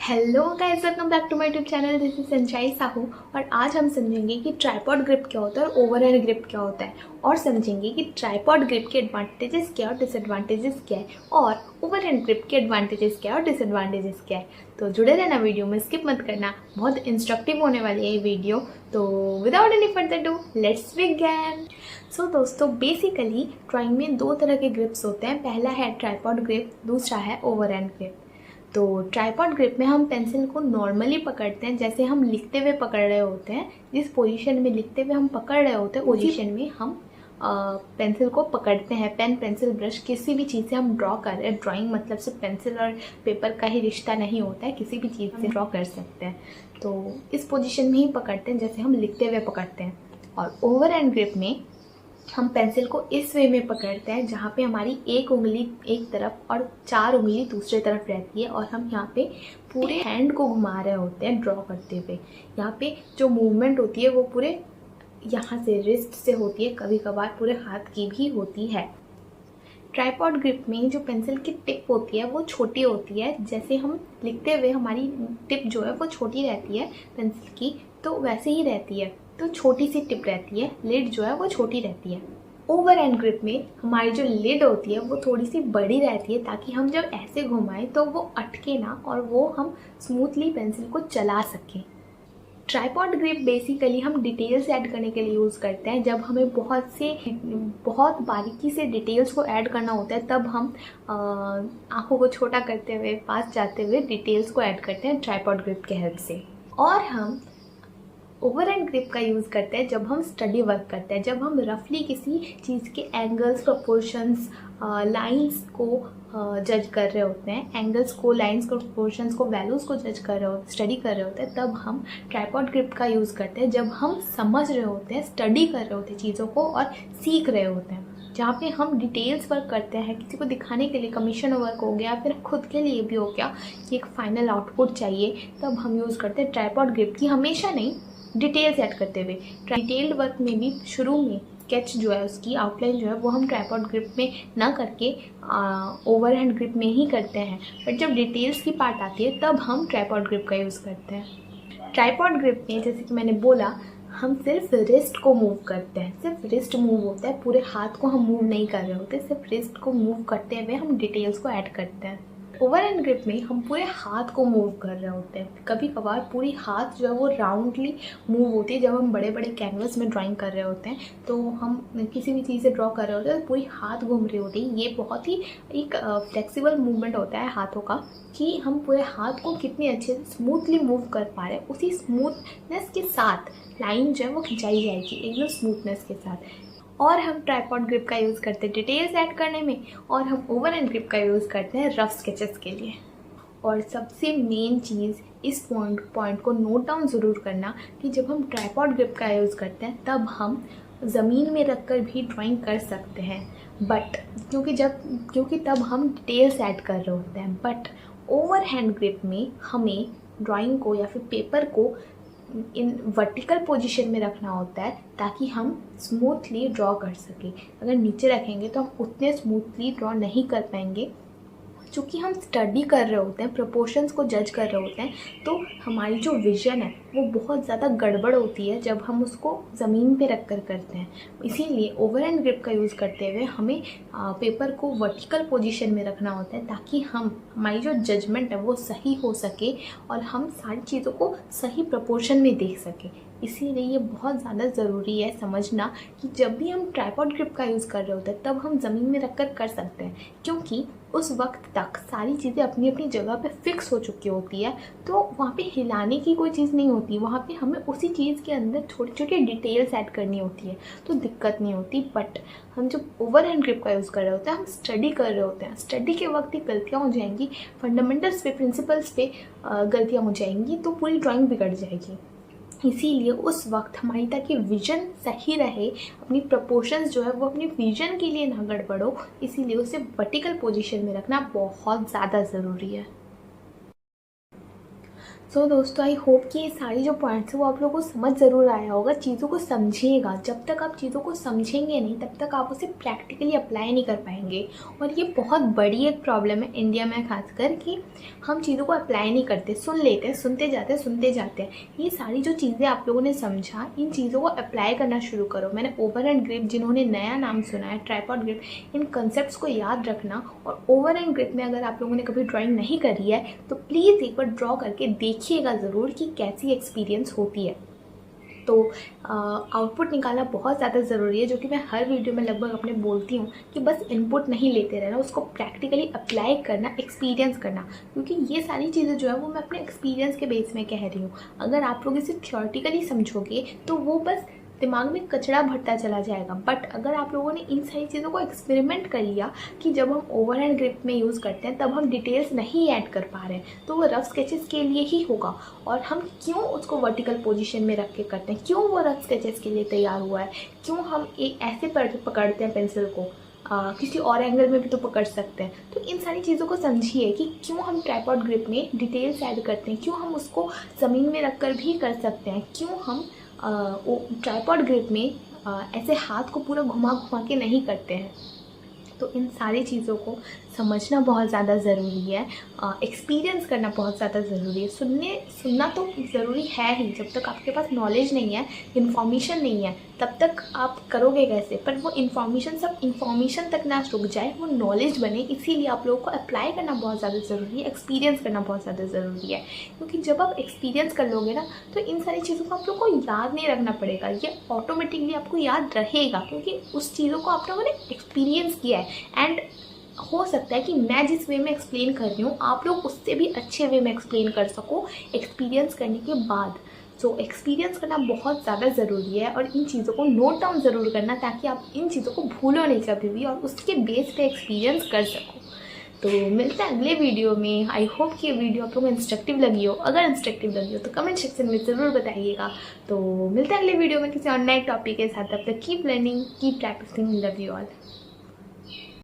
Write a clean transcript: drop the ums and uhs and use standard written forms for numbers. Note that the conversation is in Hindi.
Hello guys, welcome back to my YouTube channel. This is Sanchai Sahu और आज हम समझेंगे कि ट्राइपॉड ग्रिप क्या होता है और ओवरहैंड ग्रिप क्या होता है, और समझेंगे कि ट्राइपॉड ग्रिप के एडवांटेजेस क्या और डिसएडवांटेजेस क्या है और ओवरहैंड ग्रिप के एडवांटेजेस क्या और डिसएडवांटेजेस क्या है। तो जुड़े रहना, वीडियो में स्किप मत करना, बहुत इंस्ट्रक्टिव होने वाली है ये वीडियो। तो without any further do let's begin. So दोस्तों, बेसिकली ड्राइंग में दो तरह के ग्रिप्स होते हैं। पहला है ट्राइपॉड ग्रिप, दूसरा है ओवरहैंड ग्रिप। तो ट्राइपॉड ग्रिप में हम पेंसिल को नॉर्मली पकड़ते हैं, जैसे हम लिखते हुए पकड़ रहे होते हैं। जिस पोजीशन में लिखते हुए हम पकड़ रहे होते हैं, पोजीशन में हम पेंसिल को पकड़ते हैं। पेन, पेंसिल, ब्रश, किसी भी चीज़ से हम ड्रॉ कर रहे हैं। ड्राइंग मतलब सिर्फ पेंसिल और पेपर का ही रिश्ता नहीं होता है, किसी भी चीज़ से ड्रॉ कर सकते हैं। तो इस पोजीशन में ही पकड़ते हैं जैसे हम लिखते हुए पकड़ते हैं। और ओवर हैंड ग्रिप में हम पेंसिल को इस वे में पकड़ते हैं जहाँ पे हमारी एक उंगली एक तरफ और चार उंगली दूसरे तरफ रहती है, और हम यहाँ पे पूरे हैंड को घुमा रहे होते हैं ड्रॉ करते हुए। यहाँ पे जो मूवमेंट होती है वो पूरे यहाँ से रिस्ट से होती है, कभी कभार पूरे हाथ की भी होती है। ट्राइपॉड ग्रिप में जो पेंसिल की टिप होती है वो छोटी होती है। जैसे हम लिखते हुए हमारी टिप जो है वो छोटी रहती है पेंसिल की, तो वैसे ही रहती है, तो छोटी सी टिप रहती है। लिड जो है वो छोटी रहती है। ओवर हैंड ग्रिप में हमारी जो लिड होती है वो थोड़ी सी बड़ी रहती है, ताकि हम जब ऐसे घुमाएं तो वो अटके ना और वो हम स्मूथली पेंसिल को चला सकें। ट्राइपॉड ग्रिप बेसिकली हम डिटेल्स ऐड करने के लिए यूज़ करते हैं। जब हमें बहुत बारीकी से डिटेल्स को ऐड करना होता है, तब हम आँखों को छोटा करते हुए, पास जाते हुए डिटेल्स को ऐड करते हैं ट्राइपॉड ग्रिप के हेल्प से। और हम ओवर हैंड ग्रिप का यूज़ करते हैं जब हम स्टडी वर्क करते हैं, जब हम रफली किसी चीज़ के एंगल्स, प्रोपोर्शंस, लाइंस को जज कर रहे होते हैं। एंगल्स को, लाइंस को, प्रोपोर्शंस को, वैल्यूज़ को जज कर रहे होते, स्टडी कर रहे होते हैं, तब हम ट्राइपॉड ग्रिप का यूज़ करते हैं। जब हम समझ रहे होते हैं, स्टडी कर रहे होते हैं चीज़ों को और सीख रहे होते हैं, जहाँ पे हम डिटेल्स वर्क करते हैं, किसी को दिखाने के लिए, कमीशन वर्क हो गया, फिर खुद के लिए भी हो गया कि एक फाइनल आउटपुट चाहिए, तब हम यूज़ करते हैं ट्राइपॉड ग्रिप की। हमेशा नहीं, डिटेल्स ऐड करते हुए। डिटेल्ड वर्क में भी शुरू में स्केच जो है, उसकी आउटलाइन जो है वो हम ट्राइपॉड ग्रिप में ना करके ओवर हैंड ग्रिप में ही करते हैं। बट जब डिटेल्स की पार्ट आती है तब हम ट्राइपॉड ग्रिप का यूज़ करते हैं। ट्राइपॉड ग्रिप में, जैसे कि मैंने बोला, हम सिर्फ रिस्ट को मूव करते हैं, सिर्फ रिस्ट मूव होता है, पूरे हाथ को हम मूव नहीं कर रहे होते, सिर्फ रिस्ट को मूव करते हुए हम डिटेल्स को ऐड करते हैं। ओवर हैंड ग्रिप में हम पूरे हाथ को मूव कर रहे होते हैं। कभी कभार पूरी हाथ जो है वो राउंडली मूव होती है। जब हम बड़े बड़े कैनवस में ड्राइंग कर रहे होते हैं, तो हम किसी भी चीज़ से ड्रॉ कर रहे होते हैं, तो पूरी हाथ घूम रही होती है। ये बहुत ही एक फ्लेक्सिबल मूवमेंट होता है हाथों का, कि हम पूरे हाथ को कितनी अच्छे से स्मूथली मूव कर पा रहे हैं। उसी स्मूथनेस के साथ लाइन जो है वो खिंचाई जाएगी, एकदम स्मूथनेस के साथ। और हम ट्राइपॉड ग्रिप का यूज़ करते हैं डिटेल्स ऐड करने में, और हम ओवर हैंड ग्रिप का यूज़ करते हैं रफ स्केचेस के लिए। और सबसे मेन चीज़, इस पॉइंट को नोट डाउन ज़रूर करना, कि जब हम ट्राइपॉड ग्रिप का यूज़ करते हैं तब हम ज़मीन में रखकर भी ड्राइंग कर सकते हैं, बट क्योंकि तब हम डिटेल्स ऐड कर रहे होते हैं। बट ओवर हैंड ग्रिप में हमें ड्राइंग को या फिर पेपर को इन वर्टिकल पोजीशन में रखना होता है, ताकि हम स्मूथली ड्रॉ कर सकें। अगर नीचे रखेंगे तो हम उतने स्मूथली ड्रॉ नहीं कर पाएंगे। चूँकि हम स्टडी कर रहे होते हैं, प्रोपोर्शंस को जज कर रहे होते हैं, तो हमारी जो विज़न है वो बहुत ज़्यादा गड़बड़ होती है जब हम उसको ज़मीन पे रख कर करते हैं। इसीलिए ओवर हैंड ग्रिप का यूज़ करते हुए हमें पेपर को वर्टिकल पोजीशन में रखना होता है, ताकि हमारी जो जजमेंट है वो सही हो सके और हम सारी चीज़ों को सही प्रोपोर्शन में देख सकें। इसीलिए ये बहुत ज़्यादा ज़रूरी है समझना, कि जब भी हम ट्राइपॉड ग्रिप का यूज़ कर रहे होते हैं तब हम ज़मीन में रख कर सकते हैं, क्योंकि उस वक्त तक सारी चीज़ें अपनी अपनी जगह पे फिक्स हो चुकी होती है, तो वहाँ पे हिलाने की कोई चीज़ नहीं होती। वहाँ पे हमें उसी चीज़ के अंदर छोटी छोटी डिटेल्स ऐड करनी होती है, तो दिक्कत नहीं होती। बट हम जब ओवर हैंड ग्रिप का यूज़ कर रहे होते हैं, हम स्टडी कर रहे होते हैं, स्टडी के वक्त ही गलतियाँ हो जाएंगी, फंडामेंटल्स पे, प्रिंसिपल्स पे गलतियाँ हो जाएंगी, तो पूरी ड्राइंग बिगड़ जाएगी। इसीलिए उस वक्त हमारी, ताकि विजन सही रहे, अपनी प्रपोर्शंस जो है वो अपनी विजन के लिए ना गड़बड़ हो, इसीलिए उसे वर्टिकल पोजीशन में रखना बहुत ज़्यादा ज़रूरी है। सो दोस्तों, आई होप कि ये सारी जो पॉइंट्स है वो आप लोगों को समझ ज़रूर आया होगा। चीज़ों को समझिएगा, जब तक आप चीज़ों को समझेंगे नहीं तब तक आप उसे प्रैक्टिकली अप्लाई नहीं कर पाएंगे। और ये बहुत बड़ी एक प्रॉब्लम है इंडिया में खासकर, कि हम चीज़ों को अप्लाई नहीं करते, सुन लेते हैं, सुनते जाते हैं। ये सारी जो चीज़ें आप लोगों ने समझा, इन चीज़ों को अप्लाई करना शुरू करो। मैंने ओवर एंड ग्रिप, जिन्होंने नया नाम सुना है ट्राइपॉड ग्रिप, इन कंसेप्ट्स को याद रखना। और ओवर एंड ग्रिप में अगर आप लोगों ने कभी ड्राइंग नहीं करी है तो प्लीज़ एक बार ड्रॉ करके देखिएगा ज़रूर कि कैसी एक्सपीरियंस होती है। तो आउटपुट निकालना बहुत ज़्यादा ज़रूरी है, जो कि मैं हर वीडियो में लगभग अपने बोलती हूँ कि बस इनपुट नहीं लेते रहना, उसको प्रैक्टिकली अप्लाई करना, एक्सपीरियंस करना। क्योंकि ये सारी चीज़ें जो है वो मैं अपने एक्सपीरियंस के बेस में कह रही हूँ। अगर आप लोग इसे थ्योरेटिकली समझोगे तो वो बस दिमाग में कचरा भरता चला जाएगा। बट अगर आप लोगों ने इन सारी चीज़ों को एक्सपेरिमेंट कर लिया कि जब हम ओवर एंड ग्रिप में यूज़ करते हैं तब हम डिटेल्स नहीं ऐड कर पा रहे हैं, तो वो रफ स्केचेस के लिए ही होगा। और हम क्यों उसको वर्टिकल पोजीशन में रख के करते हैं, क्यों वो रफ स्केचेस के लिए तैयार हुआ है, क्यों हम एक ऐसे पकड़ते हैं पेंसिल को, किसी और एंगल में भी तो पकड़ सकते हैं। तो इन सारी चीज़ों को समझिए कि क्यों हम ट्राइपॉड ग्रिप में डिटेल्स ऐड करते हैं, क्यों हम उसको ज़मीन में रख कर भी कर सकते हैं, क्यों हम ट्राइपॉड ग्रिप में ऐसे हाथ को पूरा घुमा के नहीं करते हैं। तो इन सारी चीज़ों को समझना बहुत ज़्यादा ज़रूरी है, एक्सपीरियंस करना बहुत ज़्यादा ज़रूरी है। सुनना तो ज़रूरी है ही, जब तक आपके पास नॉलेज नहीं है, इन्फॉर्मेशन नहीं है, तब तक आप करोगे कैसे। पर वो इन्फॉर्मेशन सब इन्फॉर्मेशन तक ना रुक जाए, वो नॉलेज बने। इसीलिए आप लोगों को अप्लाई करना बहुत ज़्यादा ज़रूरी है, एक्सपीरियंस करना बहुत ज़्यादा ज़रूरी है। क्योंकि जब आप एक्सपीरियंस कर लोगे ना तो इन सारी चीज़ों को आप लोग को याद नहीं रखना पड़ेगा, ये ऑटोमेटिकली आपको याद रहेगा, क्योंकि उस चीज़ों को आप लोगों ने एक्सपीरियंस किया है। एंड हो सकता है कि मैं जिस वे में एक्सप्लेन कर रही हूँ आप लोग उससे भी अच्छे वे में एक्सप्लेन कर सको एक्सपीरियंस करने के बाद। सो एक्सपीरियंस करना बहुत ज़्यादा ज़रूरी है, और इन चीज़ों को नोट डाउन ज़रूर करना ताकि आप इन चीज़ों को भूलो नहीं कभी भी, और उसके बेस पे एक्सपीरियंस कर सको। तो मिलते हैं अगले वीडियो में। आई होप कि ये वीडियो आप लोगों को इंस्ट्रक्टिव लगी हो। अगर इंस्ट्रक्टिव लगी हो तो कमेंट सेक्शन में ज़रूर बताइएगा। तो मिलते हैं अगले वीडियो में किसी और नए टॉपिक के साथ। तब तक keep learning, keep practising, love you all.